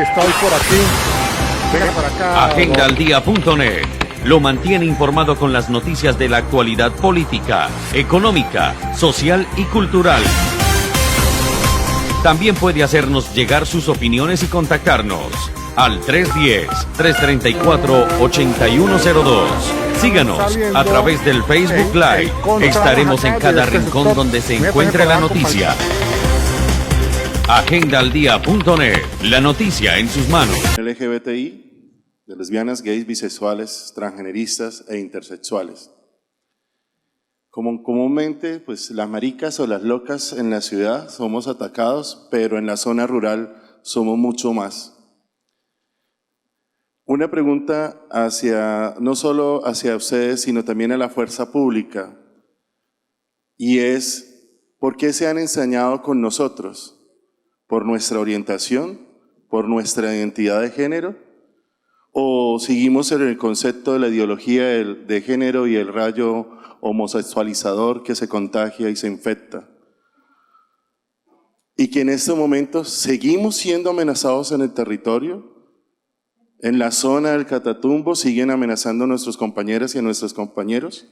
que está hoy por aquí. Venga para acá. Agendaldia.net lo mantiene informado con las noticias de la actualidad política, económica, social y cultural. También puede hacernos llegar sus opiniones y contactarnos al 310-334-8102. Síganos a través del Facebook Live. Estaremos en cada rincón donde se encuentre la noticia. Agendaldia.net, la noticia en sus manos. LGBTI, de lesbianas, gays, bisexuales, transgeneristas e intersexuales. Como comúnmente, pues las maricas o las locas en la ciudad somos atacados, pero en la zona rural somos mucho más. Una pregunta no solo hacia ustedes, sino también a la fuerza pública, y es, ¿por qué se han ensañado con nosotros? ¿Por nuestra orientación? ¿Por nuestra identidad de género? ¿O seguimos en el concepto de la ideología de género y el rayo homosexualizador que se contagia y se infecta? Y que en estos momentos seguimos siendo amenazados en el territorio, en la zona del Catatumbo siguen amenazando a nuestros compañeras y a nuestros compañeros,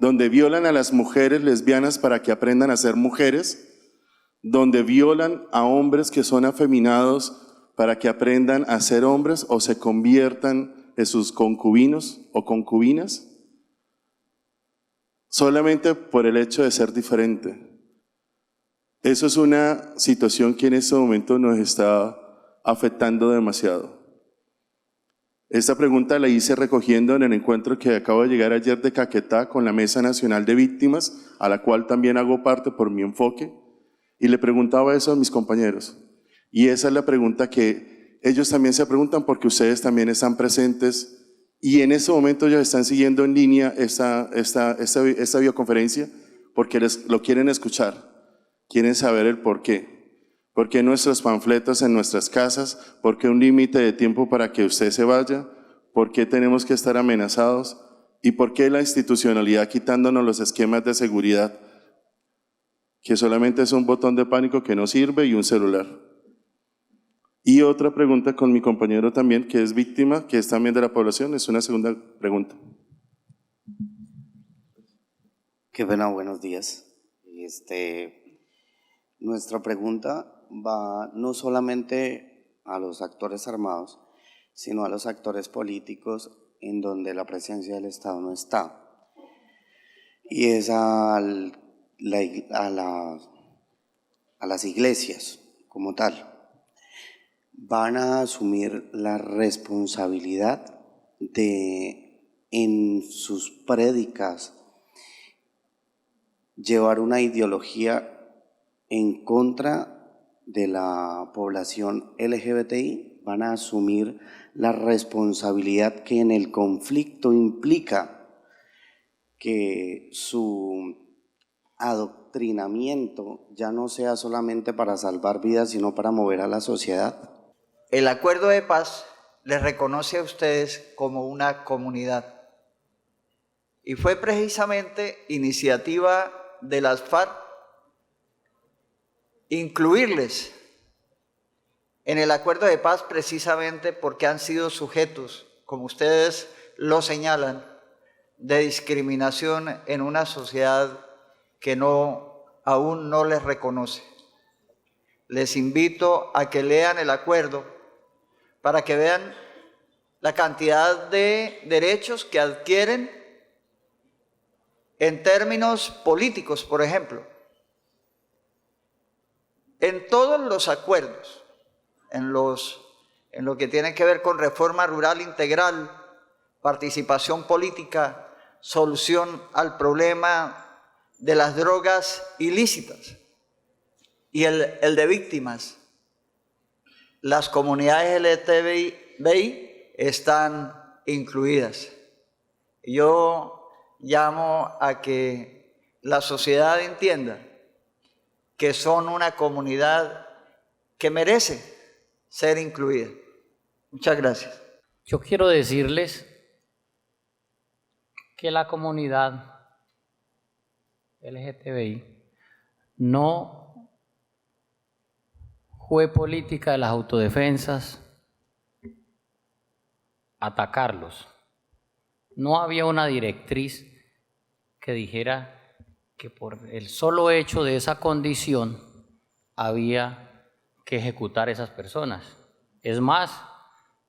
donde violan a las mujeres lesbianas para que aprendan a ser mujeres, donde violan a hombres que son afeminados para que aprendan a ser hombres o se conviertan en sus concubinos o concubinas, solamente por el hecho de ser diferente. Eso es una situación que en este momento nos está afectando demasiado. Esta pregunta la hice recogiendo en el encuentro que acabo de llegar ayer de Caquetá con la Mesa Nacional de Víctimas, a la cual también hago parte por mi enfoque, y le preguntaba eso a mis compañeros. Y esa es la pregunta que ellos también se preguntan porque ustedes también están presentes y en ese momento ellos están siguiendo en línea esta videoconferencia porque lo quieren escuchar, quieren saber el por qué. ¿Por qué nuestros panfletos en nuestras casas? ¿Por qué un límite de tiempo para que usted se vaya? ¿Por qué tenemos que estar amenazados? ¿Y por qué la institucionalidad quitándonos los esquemas de seguridad? Que solamente es un botón de pánico que no sirve y un celular. Y otra pregunta con mi compañero también, que es víctima, que es también de la población, es una segunda pregunta. Qué pena, buenos días. Nuestra pregunta va no solamente a los actores armados, sino a los actores políticos en donde la presencia del Estado no está. Y es a las iglesias como tal. Van a asumir la responsabilidad de, en sus prédicas, llevar una ideología en contra de la población LGBTI, van a asumir la responsabilidad que en el conflicto implica que su adoctrinamiento ya no sea solamente para salvar vidas, sino para mover a la sociedad. El acuerdo de paz les reconoce a ustedes como una comunidad y fue precisamente iniciativa de las FARC incluirles en el acuerdo de paz precisamente porque han sido sujetos, como ustedes lo señalan, de discriminación en una sociedad que aún no les reconoce. Les invito a que lean el acuerdo para que vean la cantidad de derechos que adquieren en términos políticos, por ejemplo. En todos los acuerdos, en lo que tiene que ver con reforma rural integral, participación política, solución al problema de las drogas ilícitas y el de víctimas, las comunidades LGTBI están incluidas. Yo llamo a que la sociedad entienda que son una comunidad que merece ser incluida. Muchas gracias. Yo quiero decirles que la comunidad LGTBI no fue política de las autodefensas, atacarlos. No había una directriz que dijera que por el solo hecho de esa condición había que ejecutar a esas personas. Es más,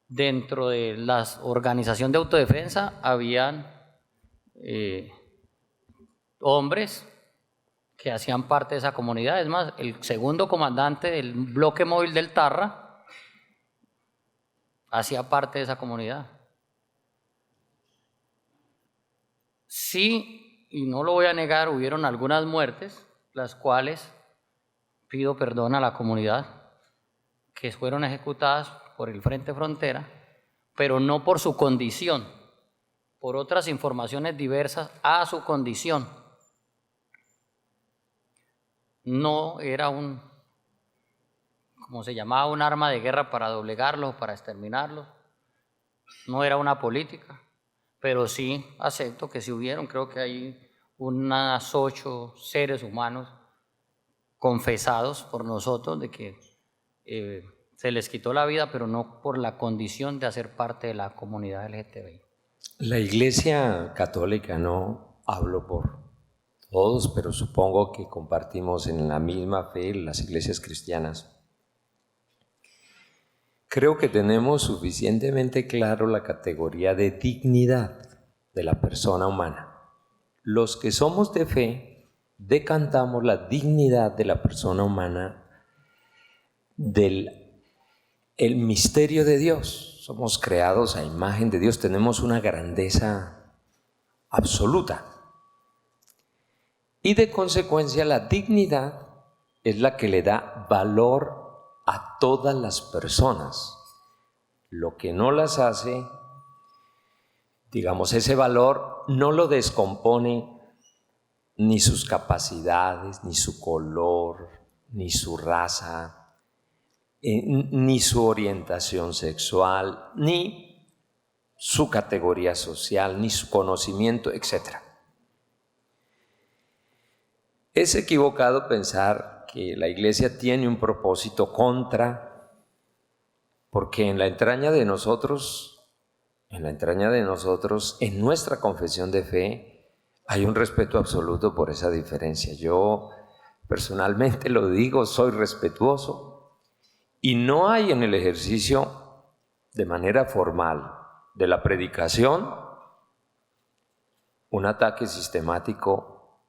dentro de la organización de autodefensa habían hombres que hacían parte de esa comunidad. Es más, el segundo comandante del bloque móvil del Tarra hacía parte de esa comunidad. Sí, y no lo voy a negar, hubieron algunas muertes, las cuales pido perdón a la comunidad, que fueron ejecutadas por el Frente Frontera, pero no por su condición, por otras informaciones diversas a su condición. No era como se llamaba, un arma de guerra para doblegarlos, para exterminarlos. No era una política, pero sí acepto que sí hubieron, creo que hay unas 8 seres humanos confesados por nosotros de que se les quitó la vida, pero no por la condición de hacer parte de la comunidad LGTBI. La Iglesia Católica, no hablo por todos, pero supongo que compartimos en la misma fe las iglesias cristianas. Creo que tenemos suficientemente claro la categoría de dignidad de la persona humana. Los que somos de fe decantamos la dignidad de la persona humana del el misterio de Dios. Somos creados a imagen de Dios, tenemos una grandeza absoluta. Y de consecuencia la dignidad es la que le da valor a todas las personas. Lo que no las hace, digamos, ese valor no lo descompone ni sus capacidades, ni su color, ni su raza, ni su orientación sexual, ni su categoría social, ni su conocimiento, etc. Es equivocado pensar que la Iglesia tiene un propósito porque en la entraña de nosotros, en nuestra confesión de fe, hay un respeto absoluto por esa diferencia. Yo personalmente lo digo, soy respetuoso, y no hay en el ejercicio de manera formal de la predicación un ataque sistemático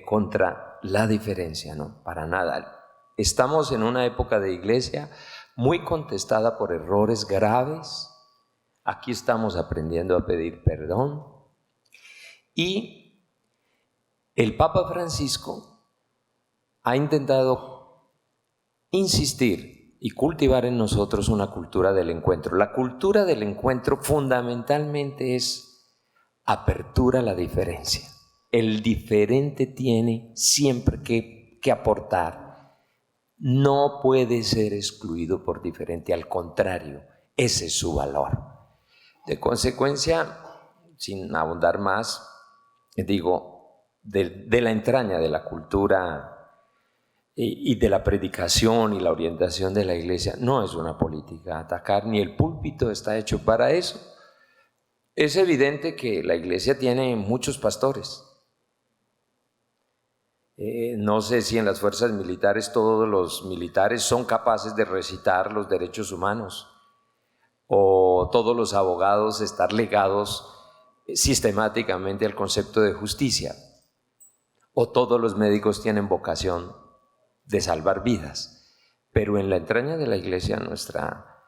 contra la diferencia, no, para nada. Estamos en una época de iglesia muy contestada por errores graves. Aquí estamos aprendiendo a pedir perdón. Y el Papa Francisco ha intentado insistir y cultivar en nosotros una cultura del encuentro. La cultura del encuentro fundamentalmente es apertura a la diferencia. El diferente tiene siempre que aportar. No puede ser excluido por diferente, al contrario, ese es su valor. De consecuencia, sin abundar más, digo, de la entraña de la cultura y de la predicación y la orientación de la Iglesia, no es una política atacar, ni el púlpito está hecho para eso. Es evidente que la Iglesia tiene muchos pastores. No sé si en las fuerzas militares todos los militares son capaces de recitar los derechos humanos, o todos los abogados estar ligados sistemáticamente al concepto de justicia, o todos los médicos tienen vocación de salvar vidas. Pero en la entraña de la Iglesia nuestra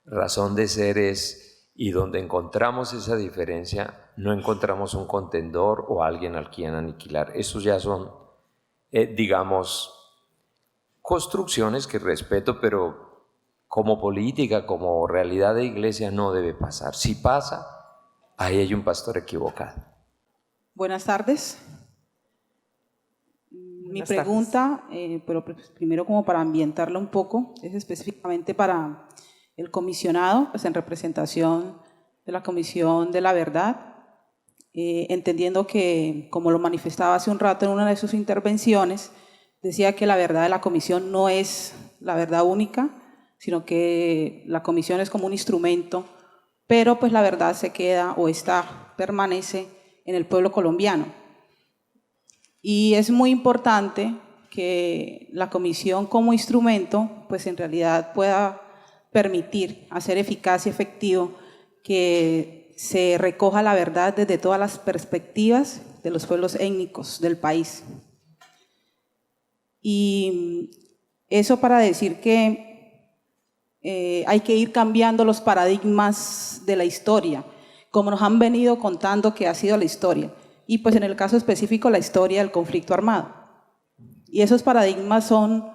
razón de ser es, y donde encontramos esa diferencia, no encontramos un contendor o alguien al quien aniquilar. Esos ya son, digamos, construcciones que respeto, pero como política, como realidad de Iglesia no debe pasar. Si pasa, ahí hay un pastor equivocado. Buenas tardes. Mi pregunta, pero primero como para ambientarla un poco, es específicamente para el comisionado, pues en representación de la Comisión de la Verdad, entendiendo que, como lo manifestaba hace un rato en una de sus intervenciones, decía que la verdad de la comisión no es la verdad única, sino que la comisión es como un instrumento pero pues la verdad se queda o permanece en el pueblo colombiano. Y es muy importante que la comisión como instrumento, pues en realidad pueda permitir hacer eficaz y efectivo que se recoja la verdad desde todas las perspectivas de los pueblos étnicos del país. Y eso para decir que hay que ir cambiando los paradigmas de la historia, como nos han venido contando que ha sido la historia, y pues en el caso específico la historia del conflicto armado. Y esos paradigmas son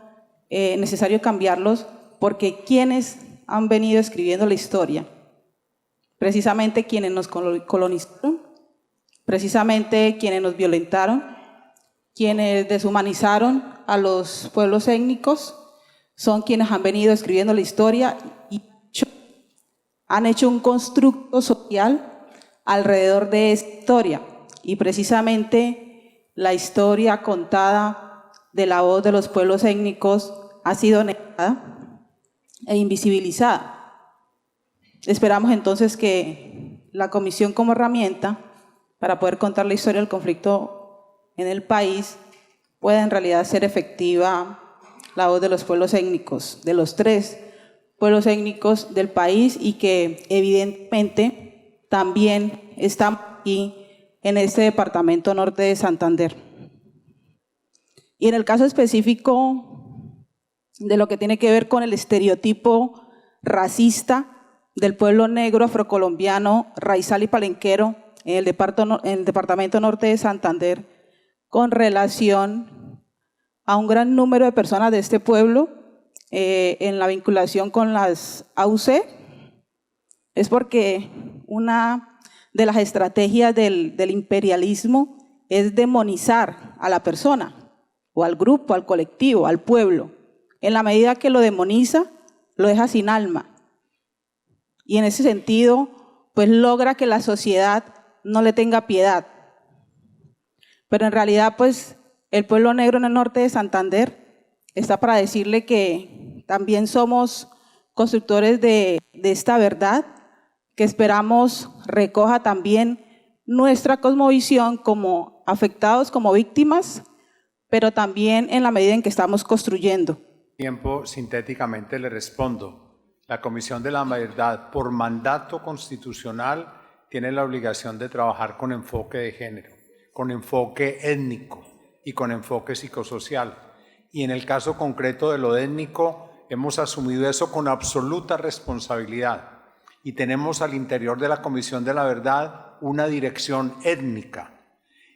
necesarios cambiarlos porque quienes han venido escribiendo la historia, precisamente quienes nos colonizaron, precisamente quienes nos violentaron, quienes deshumanizaron a los pueblos étnicos, son quienes han venido escribiendo la historia y han hecho un constructo social alrededor de esta historia. Y precisamente la historia contada de la voz de los pueblos étnicos ha sido negada e invisibilizada. Esperamos entonces que la comisión como herramienta para poder contar la historia del conflicto en el país pueda en realidad ser efectiva la voz de los pueblos étnicos, de los 3 pueblos étnicos del país, y que evidentemente también están aquí en este departamento norte de Santander. Y en el caso específico de lo que tiene que ver con el estereotipo racista del pueblo negro afrocolombiano, raizal y palenquero en el departamento norte de Santander, con relación a un gran número de personas de este pueblo en la vinculación con las AUC, es porque una de las estrategias del imperialismo es demonizar a la persona, o al grupo, al colectivo, al pueblo. En la medida que lo demoniza, lo deja sin alma. Y en ese sentido, pues logra que la sociedad no le tenga piedad. Pero en realidad, pues, el pueblo negro en el norte de Santander está para decirle que también somos constructores de esta verdad, que esperamos recoja también nuestra cosmovisión como afectados, como víctimas, pero también en la medida en que estamos construyendo. Sintéticamente le respondo. La Comisión de la Verdad, por mandato constitucional, tiene la obligación de trabajar con enfoque de género, con enfoque étnico y con enfoque psicosocial. Y en el caso concreto de lo étnico, hemos asumido eso con absoluta responsabilidad. Y tenemos al interior de la Comisión de la Verdad una dirección étnica.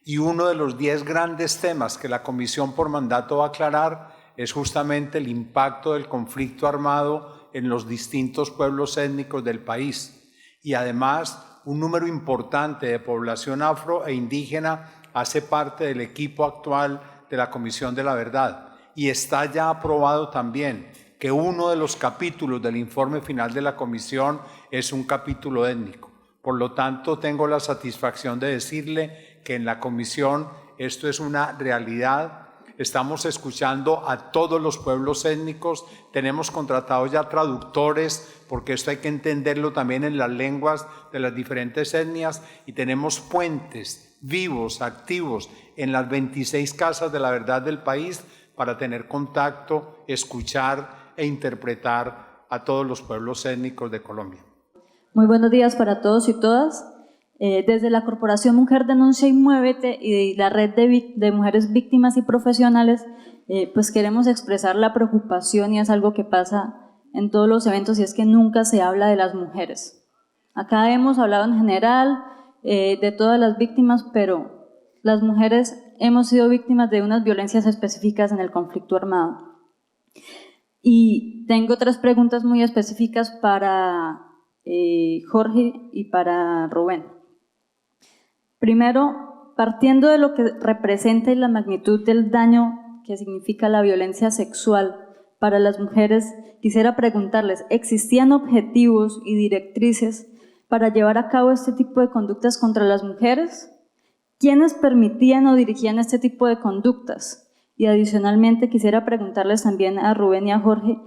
Y uno de los 10 grandes temas que la Comisión por mandato va a aclarar es justamente el impacto del conflicto armado en los distintos pueblos étnicos del país. Y además, un número importante de población afro e indígena hace parte del equipo actual de la Comisión de la Verdad. Y está ya aprobado también que uno de los capítulos del informe final de la comisión es un capítulo étnico. Por lo tanto, tengo la satisfacción de decirle que en la comisión esto es una realidad. Estamos escuchando a todos los pueblos étnicos, tenemos contratados ya traductores, porque esto hay que entenderlo también en las lenguas de las diferentes etnias, y tenemos puentes vivos, activos, en las 26 casas de la verdad del país para tener contacto, escuchar e interpretar a todos los pueblos étnicos de Colombia. Muy buenos días para todos y todas. Desde la Corporación Mujer Denuncia y Muévete y la Red de Mujeres Víctimas y Profesionales, pues queremos expresar la preocupación, y es algo que pasa en todos los eventos, y es que nunca se habla de las mujeres. Acá hemos hablado en general de todas las víctimas, pero las mujeres hemos sido víctimas de unas violencias específicas en el conflicto armado. Y tengo 3 preguntas muy específicas para Jorge y para Rubén. Primero, partiendo de lo que representa y la magnitud del daño que significa la violencia sexual para las mujeres, quisiera preguntarles, ¿existían objetivos y directrices para llevar a cabo este tipo de conductas contra las mujeres? ¿Quiénes permitían o dirigían este tipo de conductas? Y adicionalmente quisiera preguntarles también a Rubén y a Jorge,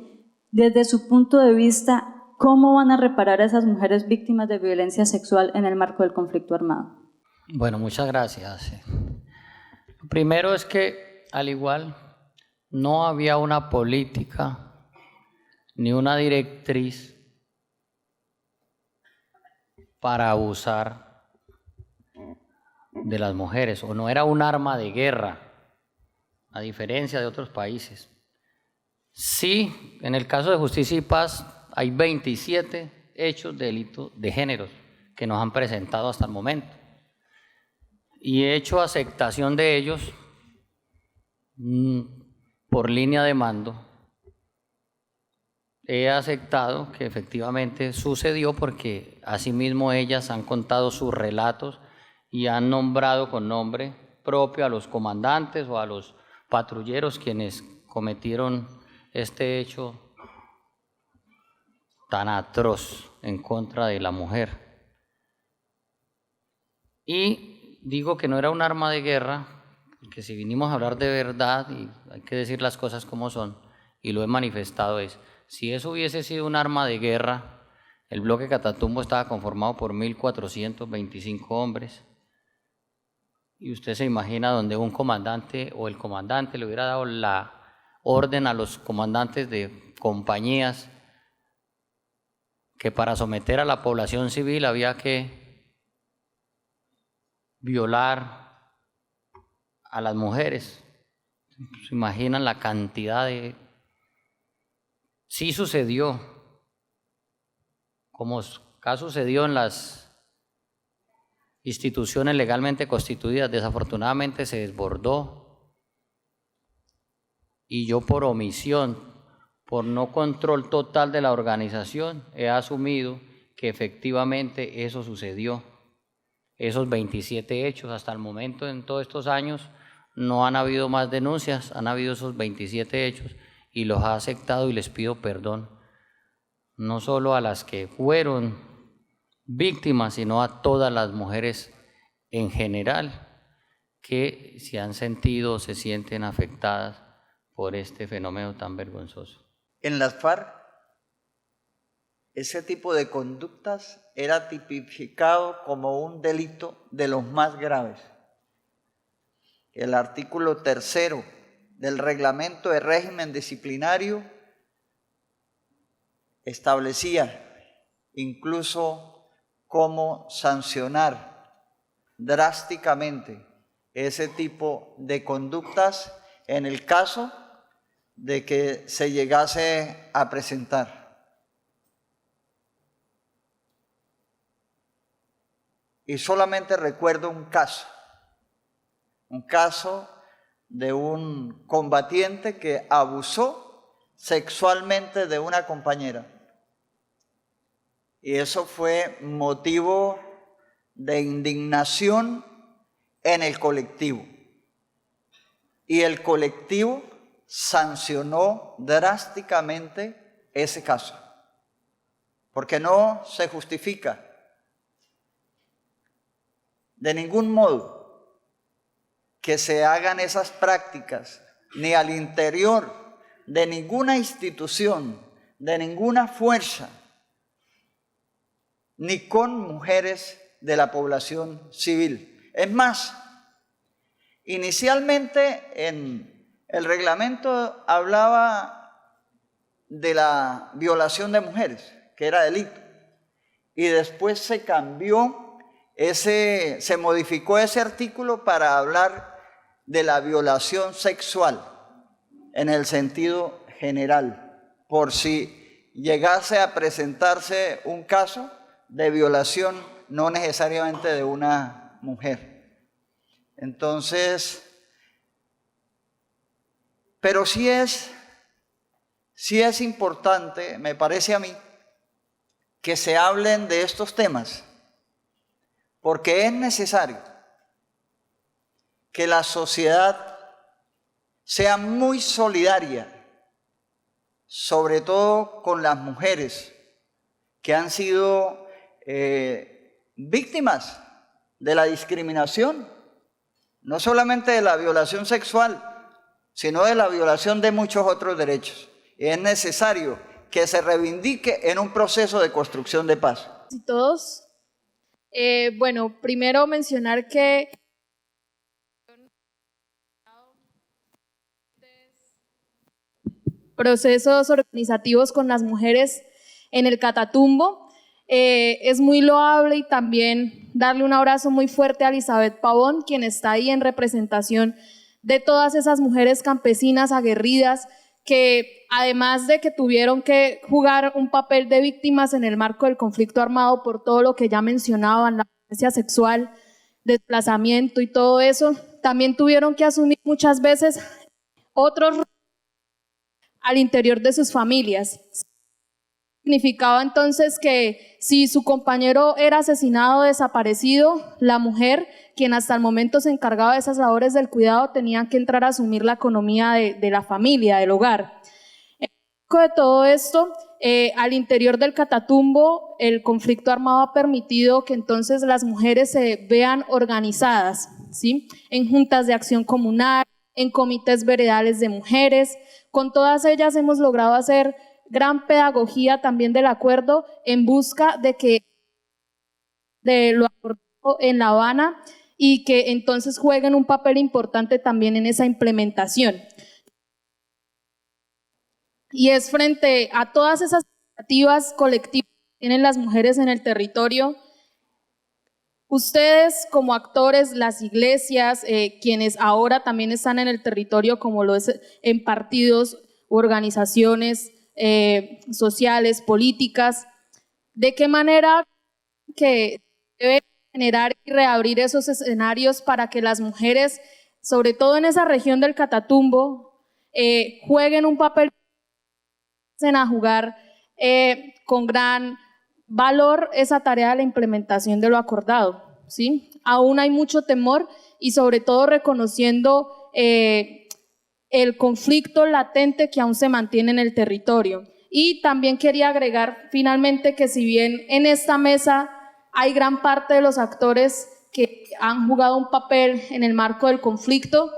desde su punto de vista, ¿cómo van a reparar a esas mujeres víctimas de violencia sexual en el marco del conflicto armado? Bueno, muchas gracias. Lo primero es que, al igual, no había una política ni una directriz para abusar de las mujeres, o no era un arma de guerra, a diferencia de otros países. Sí, en el caso de Justicia y Paz hay 27 hechos de delito de género que nos han presentado hasta el momento. Y he hecho aceptación de ellos por línea de mando. He aceptado que efectivamente sucedió porque asimismo ellas han contado sus relatos y han nombrado con nombre propio a los comandantes o a los patrulleros quienes cometieron este hecho tan atroz en contra de la mujer. Y digo que no era un arma de guerra, porque si vinimos a hablar de verdad, y hay que decir las cosas como son, y lo he manifestado, es, si eso hubiese sido un arma de guerra, el bloque Catatumbo estaba conformado por 1.425 hombres, y usted se imagina donde un comandante o el comandante le hubiera dado la orden a los comandantes de compañías que para someter a la población civil había que violar a las mujeres. ¿Se imaginan la cantidad de...? Sí sucedió, como acá sucedió en las instituciones legalmente constituidas, desafortunadamente se desbordó y yo por omisión, por no control total de la organización, he asumido que efectivamente eso sucedió. Esos 27 hechos hasta el momento, en todos estos años, no han habido más denuncias, han habido esos 27 hechos y los ha aceptado y les pido perdón, no solo a las que fueron víctimas, sino a todas las mujeres en general que se han sentido o se sienten afectadas por este fenómeno tan vergonzoso. En las FARC, ese tipo de conductas era tipificado como un delito de los más graves. El artículo 3 del Reglamento de Régimen Disciplinario establecía incluso cómo sancionar drásticamente ese tipo de conductas en el caso de que se llegase a presentar. Y solamente recuerdo un caso de un combatiente que abusó sexualmente de una compañera. Y eso fue motivo de indignación en el colectivo. Y el colectivo sancionó drásticamente ese caso, porque no se justifica de ningún modo que se hagan esas prácticas, ni al interior de ninguna institución, de ninguna fuerza, ni con mujeres de la población civil. Es más, inicialmente en el reglamento hablaba de la violación de mujeres, que era delito, y después se cambió se modificó ese artículo para hablar de la violación sexual en el sentido general, por si llegase a presentarse un caso de violación no necesariamente de una mujer. Entonces, pero sí es importante, me parece a mí, que se hablen de estos temas, porque es necesario que la sociedad sea muy solidaria, sobre todo con las mujeres que han sido víctimas de la discriminación, no solamente de la violación sexual, sino de la violación de muchos otros derechos. Es necesario que se reivindique en un proceso de construcción de paz. Y todos, bueno, primero mencionar que procesos organizativos con las mujeres en el Catatumbo. Es muy loable, y también darle un abrazo muy fuerte a Elizabeth Pavón, quien está ahí en representación de todas esas mujeres campesinas aguerridas que, además de que tuvieron que jugar un papel de víctimas en el marco del conflicto armado por todo lo que ya mencionaban, la violencia sexual, desplazamiento y todo eso, también tuvieron que asumir muchas veces otros al interior de sus familias. Significaba entonces que si su compañero era asesinado o desaparecido, la mujer, quien hasta el momento se encargaba de esas labores del cuidado, tenía que entrar a asumir la economía de la familia, del hogar. En el marco de todo esto, al interior del Catatumbo, el conflicto armado ha permitido que entonces las mujeres se vean organizadas, ¿sí?, en juntas de acción comunal, en comités veredales de mujeres. Con todas ellas hemos logrado hacer gran pedagogía también del acuerdo en busca de lo acordado en La Habana, y que entonces jueguen un papel importante también en esa implementación. Y es frente a todas esas iniciativas colectivas que tienen las mujeres en el territorio, ustedes como actores, las iglesias, quienes ahora también están en el territorio, como lo es en partidos, organizaciones sociales, políticas, ¿de qué manera que debe generar y reabrir esos escenarios para que las mujeres, sobre todo en esa región del Catatumbo, jueguen un papel, a jugar con gran valor esa tarea de la implementación de lo acordado, ¿sí? Aún hay mucho temor, y sobre todo reconociendo el conflicto latente que aún se mantiene en el territorio. Y también quería agregar finalmente que, si bien en esta mesa hay gran parte de los actores que han jugado un papel en el marco del conflicto,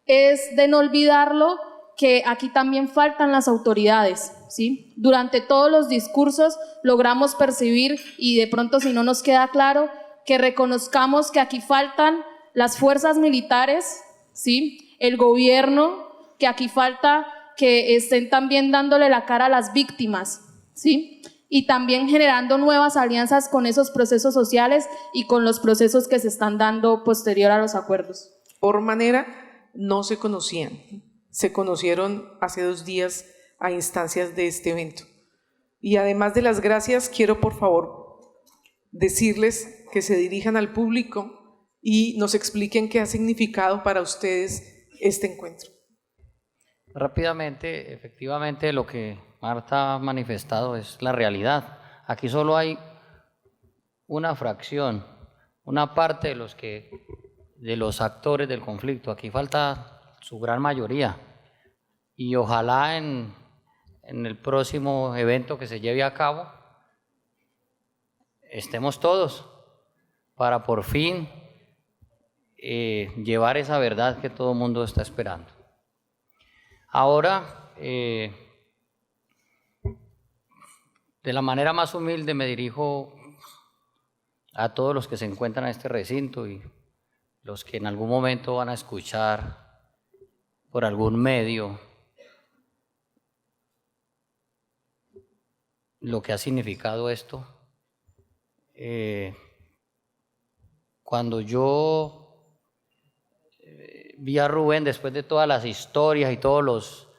es de no olvidarlo que aquí también faltan las autoridades, ¿sí? Durante todos los discursos logramos percibir, y de pronto si no nos queda claro, que reconozcamos que aquí faltan las fuerzas militares, ¿sí?, el gobierno, que aquí falta que estén también dándole la cara a las víctimas, ¿sí?, y también generando nuevas alianzas con esos procesos sociales y con los procesos que se están dando posterior a los acuerdos. Por manera no se conocían, se conocieron hace 2 días a instancias de este evento. Y además de las gracias, quiero por favor decirles que se dirijan al público y nos expliquen qué ha significado para ustedes este encuentro. Rápidamente, efectivamente, lo que Marta ha manifestado es la realidad. Aquí solo hay una fracción, una parte de los actores del conflicto. Aquí falta su gran mayoría, y ojalá en el próximo evento que se lleve a cabo estemos todos para por fin llevar esa verdad que todo el mundo está esperando. Ahora, de la manera más humilde me dirijo a todos los que se encuentran en este recinto y los que en algún momento van a escuchar por algún medio lo que ha significado esto. Cuando yo vi a Rubén, después de todas las historias y todos los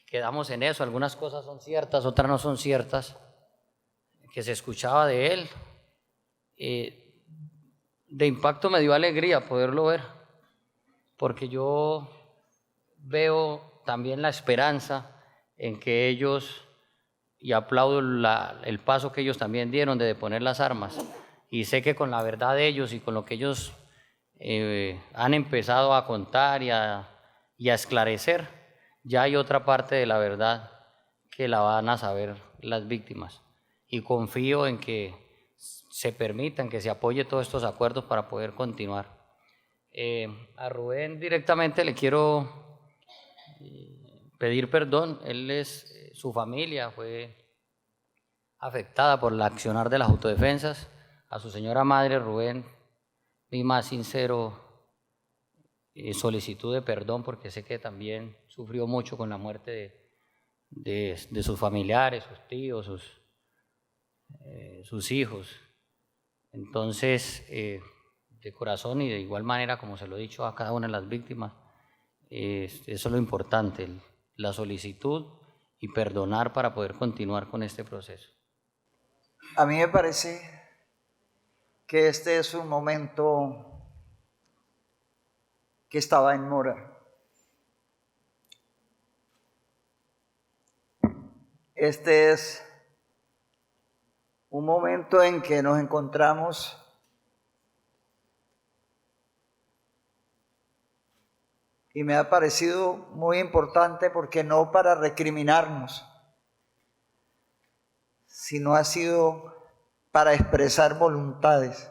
quedamos en eso, algunas cosas son ciertas, otras no son ciertas, que se escuchaba de él, de impacto me dio alegría poderlo ver, porque yo veo también la esperanza en que ellos, y aplaudo el paso que ellos también dieron de deponer las armas, y sé que con la verdad de ellos y con lo que ellos han empezado a contar y a esclarecer, ya hay otra parte de la verdad que la van a saber las víctimas, y confío en que se permitan, que se apoye todos estos acuerdos para poder continuar. A Rubén directamente le quiero pedir perdón. Su familia fue afectada por el accionar de las autodefensas. A su señora madre, Rubén, mi más sincero solicitud de perdón, porque sé que también sufrió mucho con la muerte de sus familiares, sus tíos, sus hijos. Entonces, de corazón y de igual manera, como se lo he dicho a cada una de las víctimas, eso es lo importante, la solicitud y perdonar para poder continuar con este proceso. A mí me parece que este es un momento que estaba en mora. Este es un momento en que nos encontramos y me ha parecido muy importante porque no para recriminarnos, sino ha sido para expresar voluntades,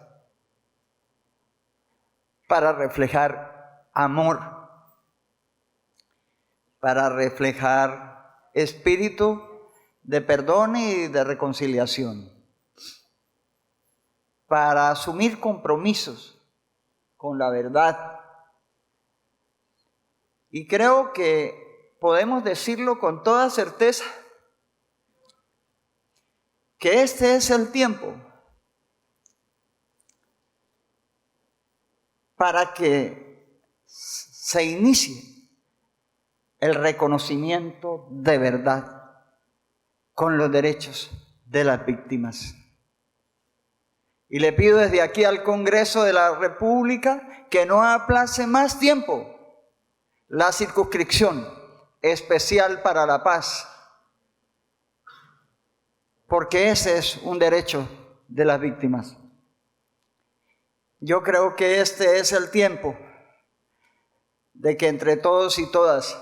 para reflejar amor, para reflejar espíritu de perdón y de reconciliación, para asumir compromisos con la verdad. Y creo que podemos decirlo con toda certeza, que este es el tiempo para que se inicie el reconocimiento de verdad con los derechos de las víctimas. Y le pido desde aquí al Congreso de la República que no aplace más tiempo la circunscripción especial para la paz, porque ese es un derecho de las víctimas. Yo creo que este es el tiempo de que entre todos y todas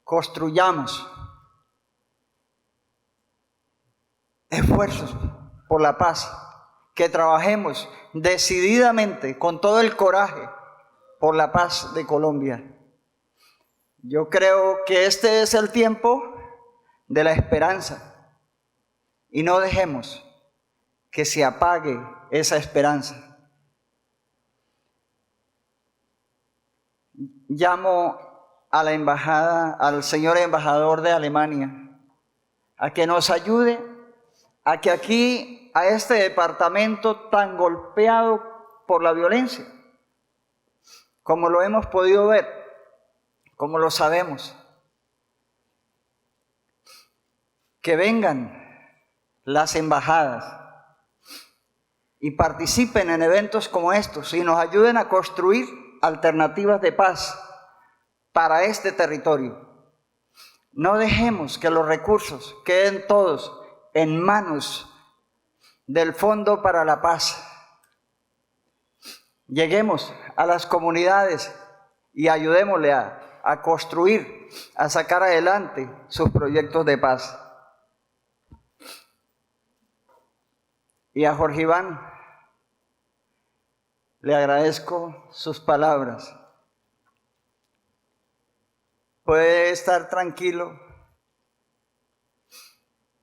construyamos esfuerzos por la paz, que trabajemos decididamente, con todo el coraje, por la paz de Colombia. Yo creo que este es el tiempo de la esperanza y no dejemos que se apague esa esperanza. Llamo a la embajada, al señor embajador de Alemania, a que nos ayude a que aquí, a este departamento tan golpeado por la violencia, como lo hemos podido ver, como lo sabemos, que vengan las embajadas y participen en eventos como estos y nos ayuden a construir alternativas de paz para este territorio. No dejemos que los recursos queden todos en manos del Fondo para la Paz. Lleguemos a las comunidades y ayudémosle a construir, a sacar adelante sus proyectos de paz. Y a Jorge Iván le agradezco sus palabras. Puede estar tranquilo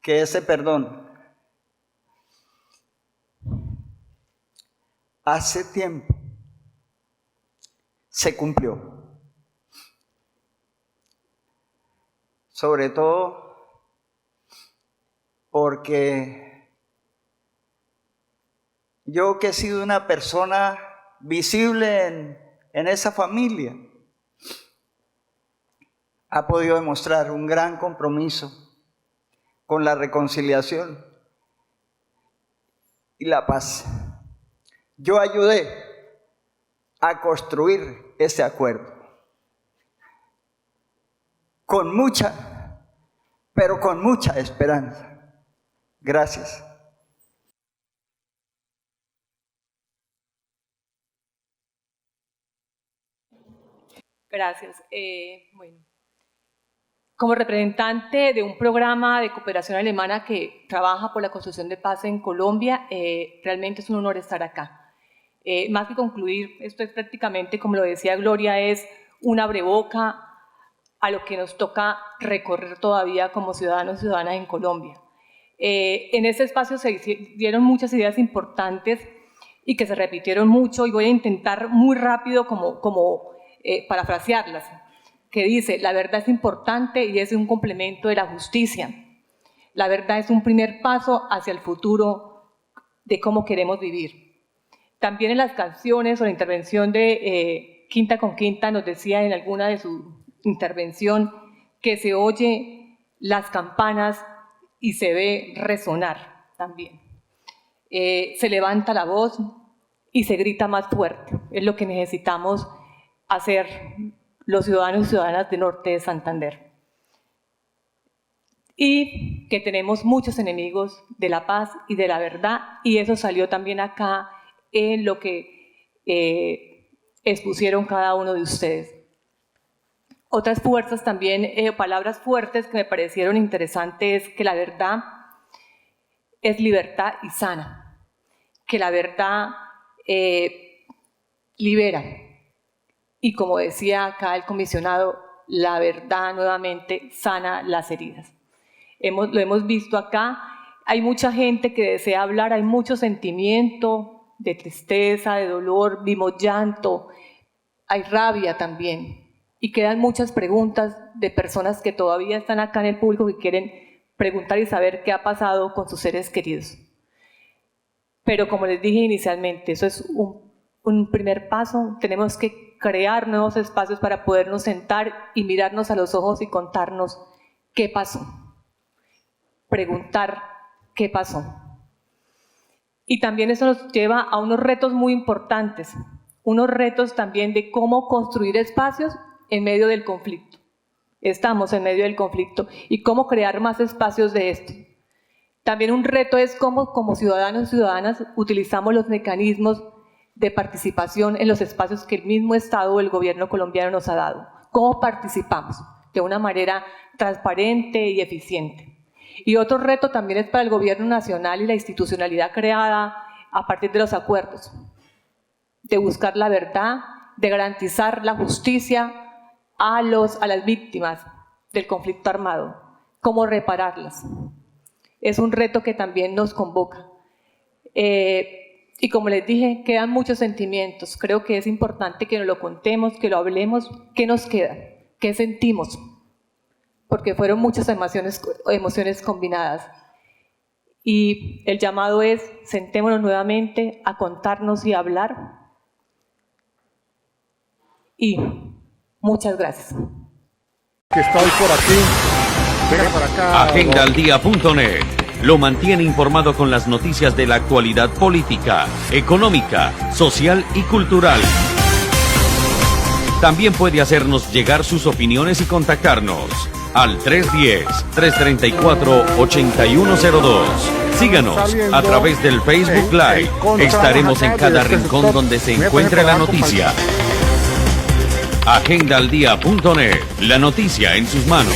que ese perdón hace tiempo se cumplió. Sobre todo porque yo, que he sido una persona visible en esa familia, ha podido demostrar un gran compromiso con la reconciliación y la paz. Yo ayudé a construir ese acuerdo con mucha, pero con mucha esperanza. Gracias. Gracias. Bueno, como representante de un programa de cooperación alemana que trabaja por la construcción de paz en Colombia, realmente es un honor estar acá. Más que concluir, esto es prácticamente, como lo decía Gloria, es un abreboca a lo que nos toca recorrer todavía como ciudadanos y ciudadanas en Colombia. En ese espacio se dieron muchas ideas importantes y que se repitieron mucho, y voy a intentar muy rápido como parafrasearlas, que dice: la verdad es importante y es un complemento de la justicia. La verdad es un primer paso hacia el futuro de cómo queremos vivir. También en las canciones o la intervención de Quinta con Quinta nos decía en alguna de su intervención que se oye las campanas y se ve resonar también. Se levanta la voz y se grita más fuerte. Es lo que necesitamos hacer los ciudadanos y ciudadanas del norte de Santander. Y que tenemos muchos enemigos de la paz y de la verdad, y eso salió también acá en lo que expusieron cada uno de ustedes. Otras fuerzas también, palabras fuertes que me parecieron interesantes, es que la verdad es libertad y sana, que la verdad libera, y como decía acá el comisionado, la verdad nuevamente sana las heridas. Lo hemos visto acá, hay mucha gente que desea hablar, hay mucho sentimiento de tristeza, de dolor, vimos llanto, hay rabia también. Y quedan muchas preguntas de personas que todavía están acá en el público que quieren preguntar y saber qué ha pasado con sus seres queridos. Pero como les dije inicialmente, eso es un primer paso. Tenemos que crear nuevos espacios para podernos sentar y mirarnos a los ojos y contarnos qué pasó. Preguntar qué pasó. Y también eso nos lleva a unos retos muy importantes. Unos retos también de cómo construir espacios en medio del conflicto. Estamos en medio del conflicto y cómo crear más espacios de esto. También un reto es cómo como ciudadanos y ciudadanas utilizamos los mecanismos de participación en los espacios que el mismo Estado o el gobierno colombiano nos ha dado. ¿Cómo participamos? De una manera transparente y eficiente. Y otro reto también es para el gobierno nacional y la institucionalidad creada a partir de los acuerdos, de buscar la verdad, de garantizar la justicia a las víctimas del conflicto armado, cómo repararlas. Es un reto que también nos convoca. Y como les dije, quedan muchos sentimientos. Creo que es importante que nos lo contemos, que lo hablemos. ¿Qué nos queda? ¿Qué sentimos? Porque fueron muchas emociones combinadas. Y el llamado es: sentémonos nuevamente a contarnos y a hablar. Y muchas gracias. Que estoy por aquí. Venga por acá. Agendaldia.net lo mantiene informado con las noticias de la actualidad política, económica, social y cultural. También puede hacernos llegar sus opiniones y contactarnos al 310-334-8102. Síganos a través del Facebook Live. Estaremos en cada rincón donde se encuentre la noticia. Agendaldia.net, la noticia en sus manos.